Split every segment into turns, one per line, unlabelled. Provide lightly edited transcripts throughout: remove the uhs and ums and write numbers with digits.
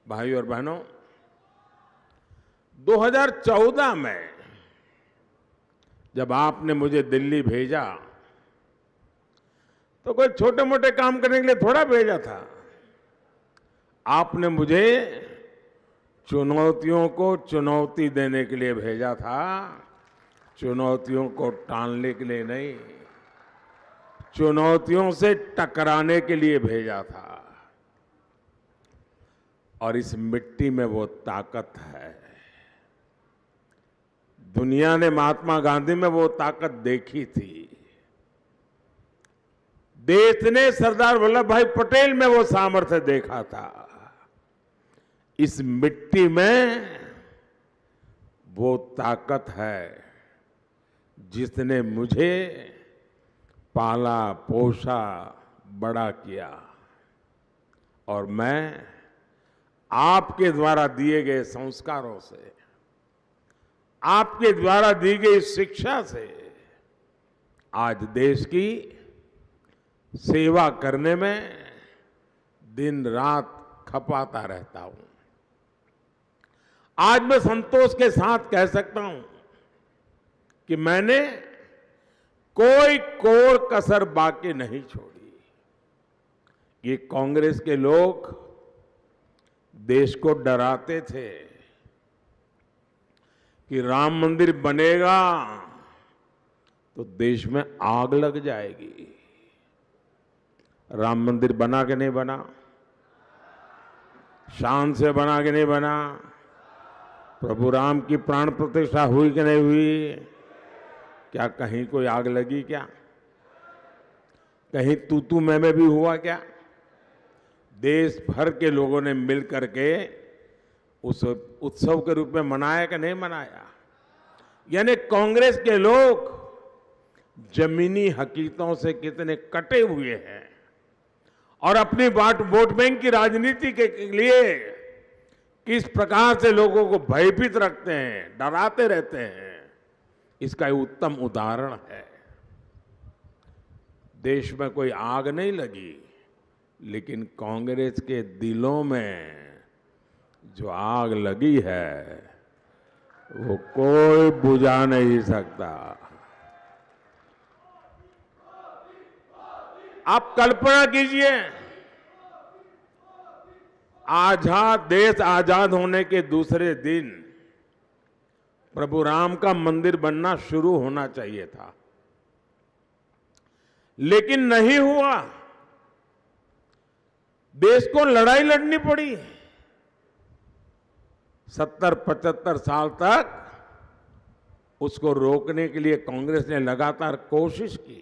भाइयों और बहनों, 2014 में जब आपने मुझे दिल्ली भेजा तो कोई छोटे मोटे काम करने के लिए थोड़ा भेजा था। आपने मुझे चुनौतियों को चुनौती देने के लिए भेजा था, चुनौतियों को टालने के लिए नहीं, चुनौतियों से टकराने के लिए भेजा था। और इस मिट्टी में वो ताकत है। दुनिया ने महात्मा गांधी में वो ताकत देखी थी। देश ने सरदार वल्लभ भाई पटेल में वो सामर्थ्य देखा था। इस मिट्टी में वो ताकत है जिसने मुझे पाला पोसा बड़ा किया। और मैं आपके द्वारा दिए गए संस्कारों से, आपके द्वारा दी गई शिक्षा से आज देश की सेवा करने में दिन रात खपाता रहता हूं। आज मैं संतोष के साथ कह सकता हूं कि मैंने कोई कोर कसर बाकी नहीं छोड़ी। ये कांग्रेस के लोग देश को डराते थे कि राम मंदिर बनेगा तो देश में आग लग जाएगी। राम मंदिर बना कि नहीं बना? शान से बना कि नहीं बना? प्रभु राम की प्राण प्रतिष्ठा हुई कि नहीं हुई? क्या कहीं कोई आग लगी? क्या कहीं तू मैं भी हुआ? क्या देश भर के लोगों ने मिलकर के उस उत्सव के रूप में मनाया कि नहीं मनाया? यानी कांग्रेस के लोग जमीनी हकीकतों से कितने कटे हुए हैं और अपनी वोट बैंक की राजनीति के लिए किस प्रकार से लोगों को भयभीत रखते हैं, डराते रहते हैं, इसका एक उत्तम उदाहरण है। देश में कोई आग नहीं लगी, लेकिन कांग्रेस के दिलों में जो आग लगी है वो कोई बुझा नहीं सकता। आप कल्पना कीजिए, देश आजाद होने के दूसरे दिन प्रभु राम का मंदिर बनना शुरू होना चाहिए था, लेकिन नहीं हुआ। देश को लड़ाई लड़नी पड़ी। 70-75 साल तक उसको रोकने के लिए कांग्रेस ने लगातार कोशिश की,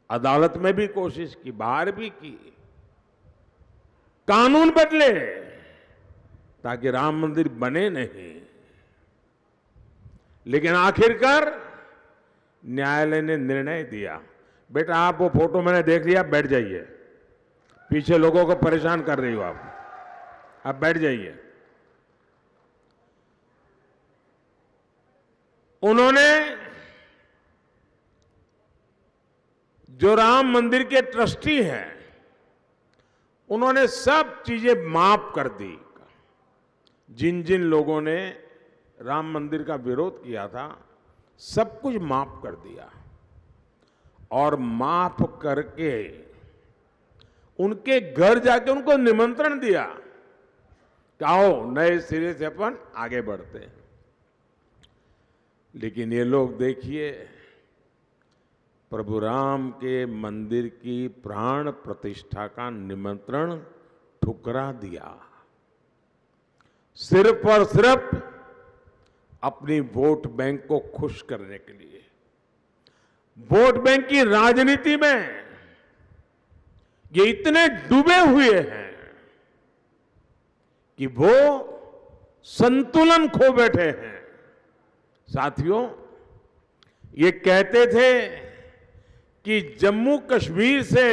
अदालत में भी कोशिश की, बाहर भी की, कानून बदले ताकि राम मंदिर बने नहीं। लेकिन आखिरकार न्यायालय ने निर्णय दिया, बेटा आप वो फोटो मैंने देख लिया, बैठ जाइए, पीछे लोगों को परेशान कर रही हो आप बैठ जाइए। उन्होंने जो राम मंदिर के ट्रस्टी हैं, उन्होंने सब चीजें माफ कर दी। जिन जिन लोगों ने राम मंदिर का विरोध किया था, सब कुछ माफ कर दिया और माफ करके उनके घर जाके उनको निमंत्रण दिया कि आओ नए सिरे से अपन आगे बढ़ते हैं। लेकिन ये लोग देखिए, प्रभु राम के मंदिर की प्राण प्रतिष्ठा का निमंत्रण ठुकरा दिया, सिर्फ और सिर्फ अपनी वोट बैंक को खुश करने के लिए। वोट बैंक की राजनीति में ये इतने डूबे हुए हैं कि वो संतुलन खो बैठे हैं। साथियों, ये कहते थे कि जम्मू कश्मीर से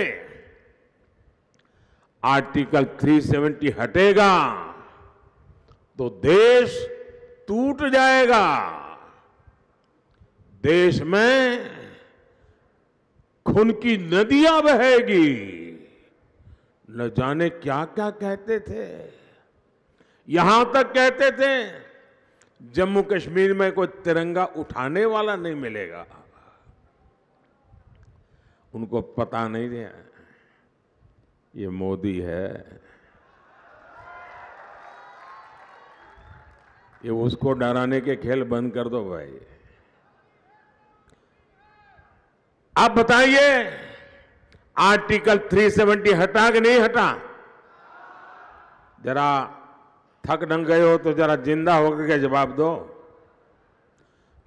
आर्टिकल 370 हटेगा तो देश टूट जाएगा, देश में खून की नदियां बहेगी, न जाने क्या क्या कहते थे। यहां तक कहते थे जम्मू कश्मीर में कोई तिरंगा उठाने वाला नहीं मिलेगा। उनको पता नहीं है ये मोदी है, ये उसको डराने के खेल बंद कर दो भाई। आप बताइए आर्टिकल 370 हटा कि नहीं हटा? जरा थक डंग गए हो तो जरा जिंदा होकर के जवाब दो।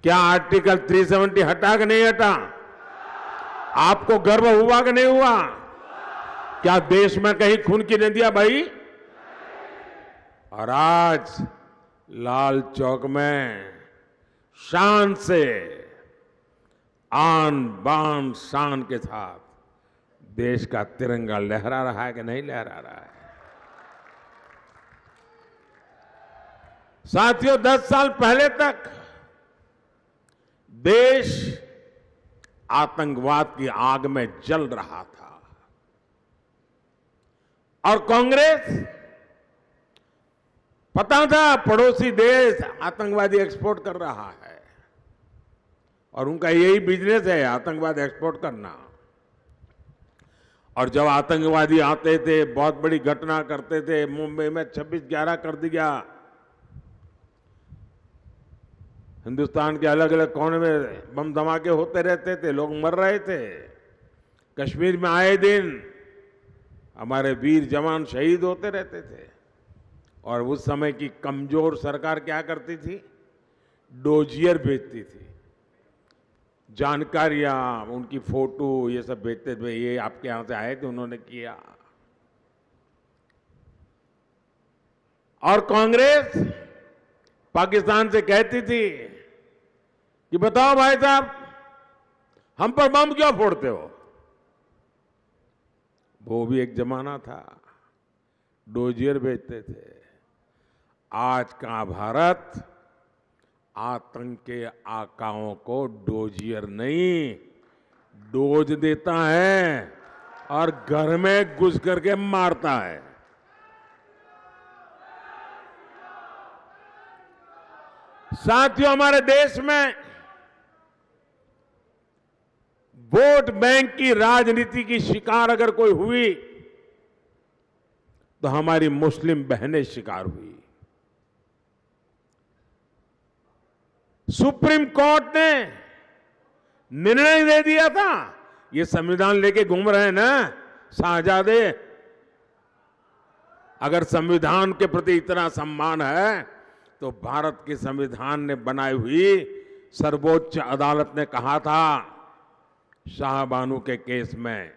क्या आर्टिकल 370 हटा कि नहीं हटा? आपको गर्व हुआ कि नहीं हुआ? क्या देश में कहीं खून की नदियां बही? और आज लाल चौक में शान से, आन बान शान के साथ देश का तिरंगा लहरा रहा है कि नहीं लहरा रहा है? साथियों, 10 साल पहले तक देश आतंकवाद की आग में जल रहा था और कांग्रेस, पता था पड़ोसी देश आतंकवादी एक्सपोर्ट कर रहा है और उनका यही बिजनेस है आतंकवाद एक्सपोर्ट करना। और जब आतंकवादी आते थे, बहुत बड़ी घटना करते थे, मुंबई में 26/11 कर दिया, हिंदुस्तान के अलग अलग कोने में बम धमाके होते रहते थे, लोग मर रहे थे। कश्मीर में आए दिन हमारे वीर जवान शहीद होते रहते थे। और उस समय की कमजोर सरकार क्या करती थी? डोजियर भेजती थी, जानकारियां, उनकी फोटो ये सब भेजते थे, ये आपके यहां से आए थे, उन्होंने किया। और कांग्रेस पाकिस्तान से कहती थी कि बताओ भाई साहब, हम पर बम क्यों फोड़ते हो? वो भी एक जमाना था, डोजियर भेजते थे। आज का भारत आतंक के आकाओं को डोजियर नहीं, डोज देता है और घर में घुस करके मारता है। साथियों, हमारे देश में वोट बैंक की राजनीति की शिकार अगर कोई हुई तो हमारी मुस्लिम बहनें शिकार हुई। सुप्रीम कोर्ट ने निर्णय दे दिया था, ये संविधान लेके घूम रहे हैं ना शाहजादे, अगर संविधान के प्रति इतना सम्मान है तो भारत के संविधान ने बनाई हुई सर्वोच्च अदालत ने कहा था शाहबानू के केस में,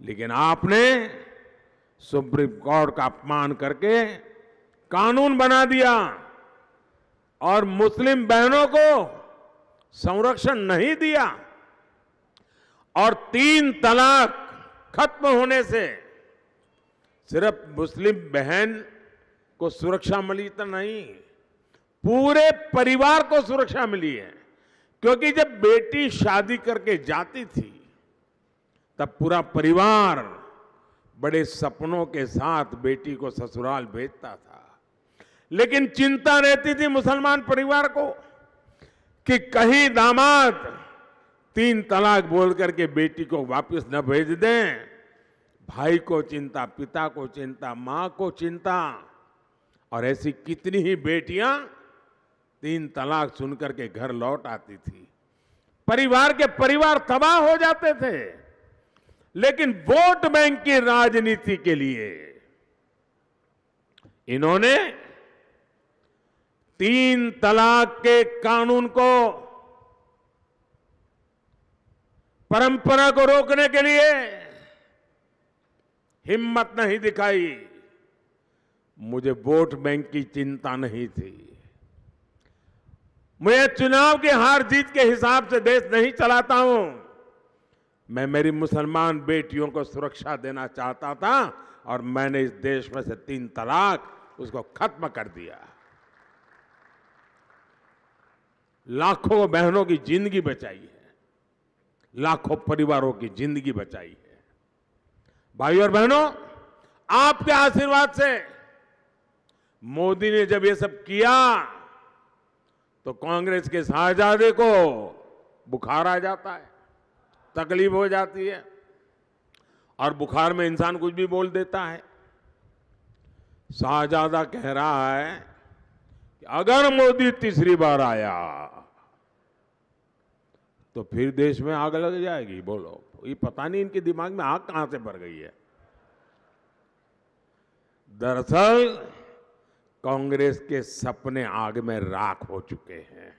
लेकिन आपने सुप्रीम कोर्ट का अपमान करके कानून बना दिया और मुस्लिम बहनों को संरक्षण नहीं दिया। और 3 तलाक खत्म होने से सिर्फ मुस्लिम बहन को सुरक्षा मिली तो नहीं, पूरे परिवार को सुरक्षा मिली है। क्योंकि जब बेटी शादी करके जाती थी तब पूरा परिवार बड़े सपनों के साथ बेटी को ससुराल भेजता था, लेकिन चिंता रहती थी मुसलमान परिवार को कि कहीं दामाद 3 तलाक बोल करके बेटी को वापस न भेज दें। भाई को चिंता, पिता को चिंता, मां को चिंता। और ऐसी कितनी ही बेटियां 3 तलाक सुनकर के घर लौट आती थी, परिवार के परिवार तबाह हो जाते थे। लेकिन वोट बैंक की राजनीति के लिए इन्होंने 3 तलाक के कानून को, परंपरा को रोकने के लिए हिम्मत नहीं दिखाई। मुझे वोट बैंक की चिंता नहीं थी, मैं चुनाव की हार जीत के हिसाब से देश नहीं चलाता हूं। मैं मेरी मुसलमान बेटियों को सुरक्षा देना चाहता था और मैंने इस देश में से 3 तलाक उसको खत्म कर दिया। लाखों बहनों की जिंदगी बचाई है, लाखों परिवारों की जिंदगी बचाई है। भाइयों और बहनों, आपके आशीर्वाद से मोदी ने जब ये सब किया तो कांग्रेस के शाहजादे को बुखार आ जाता है, तकलीफ हो जाती है, और बुखार में इंसान कुछ भी बोल देता है। शाहजादा कह रहा है कि अगर मोदी तीसरी बार आया तो फिर देश में आग लग जाएगी। बोलो, ये पता नहीं इनके दिमाग में आग कहां से भर गई है। दरअसल कांग्रेस के सपने आग में राख हो चुके हैं।